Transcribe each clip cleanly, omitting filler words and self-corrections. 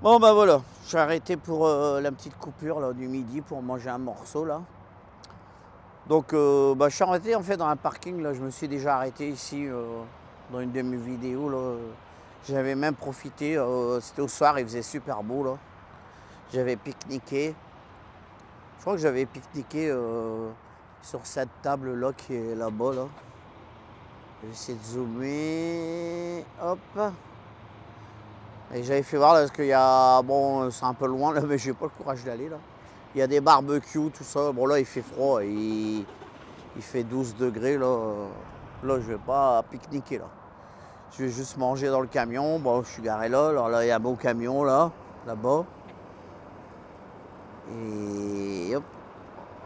Bon bah voilà, je suis arrêté pour la petite coupure là, du midi pour manger un morceau là. Donc bah, je suis arrêté en fait dans un parking là, je me suis déjà arrêté ici dans une de mes vidéos là. J'avais même profité, c'était au soir, il faisait super beau là. J'avais pique-niqué. Je crois que j'avais pique-niqué sur cette table là qui est là-bas là. Je vais essayer de zoomer. Hop. Et j'avais fait voir là, parce qu'il y a. Bon, c'est un peu loin là, mais j'ai pas le courage d'aller là. Il y a des barbecues, tout ça. Bon là il fait froid, il fait 12 degrés là. Là je vais pas pique-niquer là. Je vais juste manger dans le camion. Bon, je suis garé là. Alors là il y a un beau camion là, là-bas. Et hop,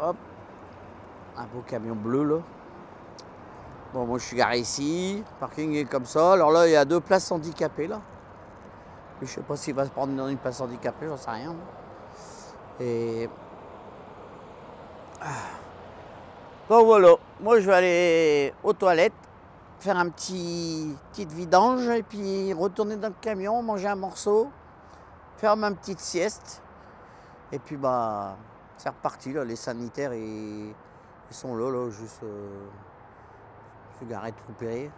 hop. Un beau camion bleu là. Bon, moi je suis garé ici. Le parking est comme ça. Alors là il y a 2 places handicapées là. Je sais pas s'il va se prendre dans une place handicapée, j'en sais rien. Et bon voilà, moi je vais aller aux toilettes, faire petite vidange et puis retourner dans le camion, manger un morceau, faire ma petite sieste. Et puis bah c'est reparti là, les sanitaires ils sont là, juste je suis garé tout repéré.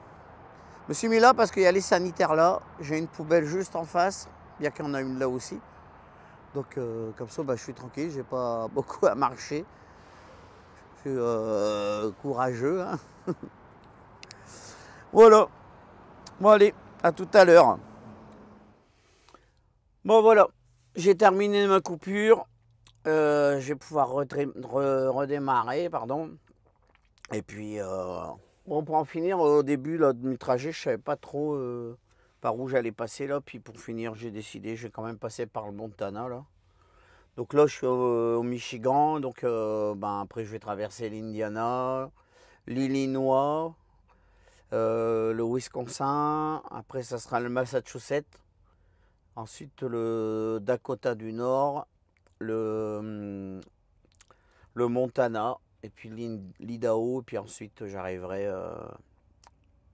Je me suis mis là parce qu'il y a les sanitaires là, j'ai une poubelle juste en face, bien qu'il y en a une là aussi. Donc comme ça bah, je suis tranquille, j'ai pas beaucoup à marcher. Je suis courageux. Hein. Voilà. Bon allez, à tout à l'heure. Bon voilà, j'ai terminé ma coupure. Je vais pouvoir redémarrer, pardon. Et puis, bon, pour en finir, au début là, de mon trajet, je savais pas trop par où j'allais passer là. Puis pour finir, j'ai décidé, je vais quand même passer par le Montana là. Donc là, je suis au Michigan. Donc ben, après, je vais traverser l'Indiana, l'Illinois, le Wisconsin. Après, ça sera le Massachusetts. Ensuite, le Dakota du Nord, le Montana, et puis l'Idaho. Et puis ensuite, j'arriverai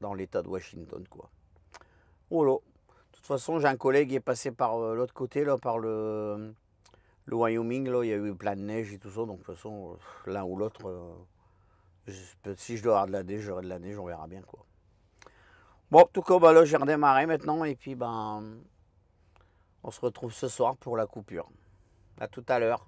dans l'État de Washington, quoi. Voilà. De toute façon, j'ai un collègue qui est passé par l'autre côté, là, par le Wyoming, là, il y a eu plein de neige et tout ça, donc de toute façon, l'un ou l'autre, si je dois avoir de la neige, j'aurai de la neige, on verra bien, quoi. Bon, en tout cas, bah, là, j'ai redémarré maintenant, et puis, ben, on se retrouve ce soir pour la coupure. À tout à l'heure.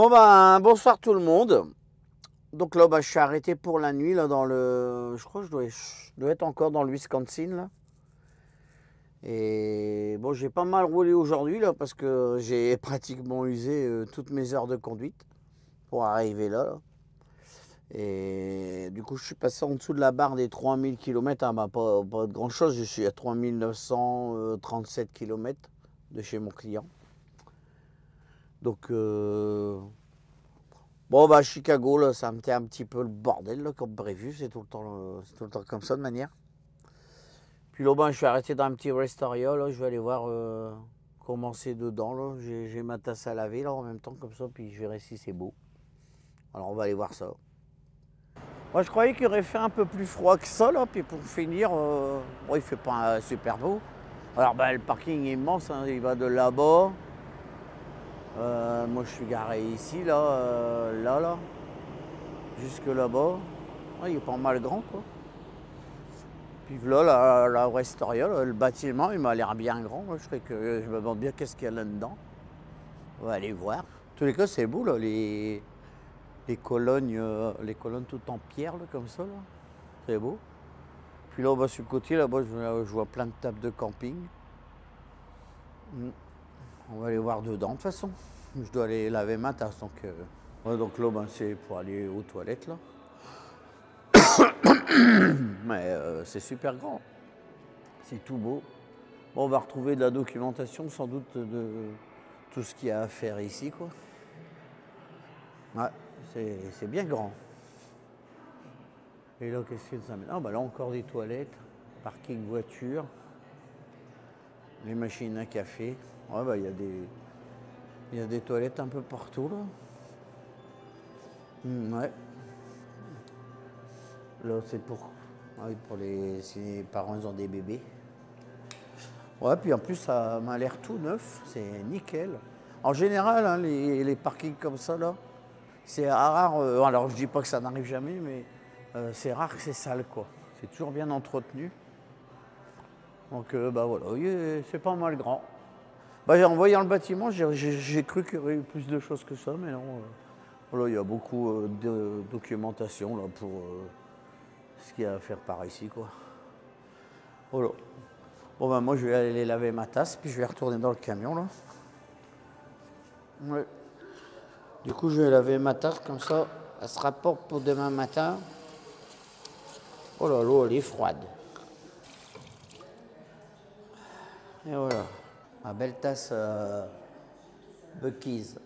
Bon ben, bonsoir tout le monde. Donc là, je suis arrêté pour la nuit là dans le... Je crois que je dois être encore dans le Wisconsin là. Et bon, j'ai pas mal roulé aujourd'hui là parce que j'ai pratiquement usé toutes mes heures de conduite pour arriver là. Et du coup, je suis passé en dessous de la barre des 3000 km, hein, pas de grand chose. Je suis à 3937 km de chez mon client. Donc, bon, bah, Chicago, là, ça me tient un petit peu le bordel, là, comme prévu. C'est tout le temps comme ça, de manière. Puis là, ben, je suis arrêté dans un petit restaurant, là. Je vais aller voir comment c'est dedans, là. J'ai ma tasse à laver, là, en même temps, comme ça. Puis je verrai si c'est beau. Alors, on va aller voir ça. Moi, je croyais qu'il aurait fait un peu plus froid que ça, là. Puis pour finir, bon, il fait pas super beau. Alors, ben, le parking est immense, hein. Il va de là-bas. Moi, je suis garé ici, là, jusque là-bas. Ouais, il est pas mal grand, quoi. Puis là, la Westoria, là, le bâtiment, il m'a l'air bien grand. Je me demande bien qu'est-ce qu'il y a là-dedans. On va aller voir. En tous les cas, c'est beau, là, les colonnes toutes en pierre, là, comme ça, là. C'est beau. Puis là, sur le côté, là-bas, je vois plein de tables de camping. On va aller voir dedans, de toute façon. Je dois aller laver ma tasse, donc... Ouais, donc là, ben, c'est pour aller aux toilettes, là. Mais c'est super grand. C'est tout beau. Bon, on va retrouver de la documentation, sans doute, de tout ce qu'il y a à faire ici, quoi. Ouais, c'est bien grand. Et là, qu'est-ce que ça met? Ah, bah là, encore des toilettes, parking voiture, les machines à café. Ouais, bah, il y a des toilettes un peu partout, là. Ouais. Là, c'est si les parents ils ont des bébés. Ouais, puis en plus, ça m'a l'air tout neuf, c'est nickel. En général, hein, les parkings comme ça, là, c'est rare. Alors, je dis pas que ça n'arrive jamais, mais c'est rare que c'est sale, quoi. C'est toujours bien entretenu. Donc, bah voilà, oui, c'est pas mal grand. Bah, en voyant le bâtiment, j'ai cru qu'il y aurait eu plus de choses que ça, mais non. Voilà, il y a beaucoup de documentation là, pour ce qu'il y a à faire par ici, quoi. Voilà. Bon, ben moi, je vais aller laver ma tasse, puis je vais retourner dans le camion, là. Ouais. Du coup, je vais laver ma tasse, comme ça, elle se rapporte pour demain matin. Oh là, l'eau, elle est froide. Et voilà. Ma belle tasse Buc-ee's.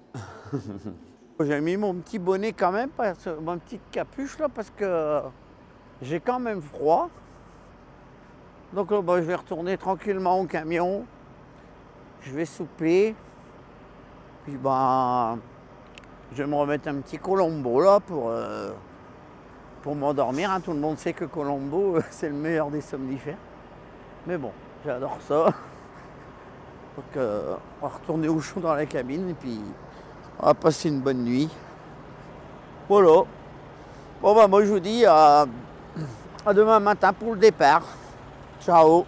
J'ai mis mon petit bonnet quand même, ma petite capuche là, parce que j'ai quand même froid. Donc là, bah, je vais retourner tranquillement au camion. Je vais souper. Puis ben, je vais me remettre un petit Colombo là pour m'endormir. Hein. Tout le monde sait que Colombo, c'est le meilleur des somnifères. Mais bon, j'adore ça. Donc on va retourner au chaud dans la cabine et puis on va passer une bonne nuit. Voilà. Bon bah moi je vous dis à demain matin pour le départ. Ciao.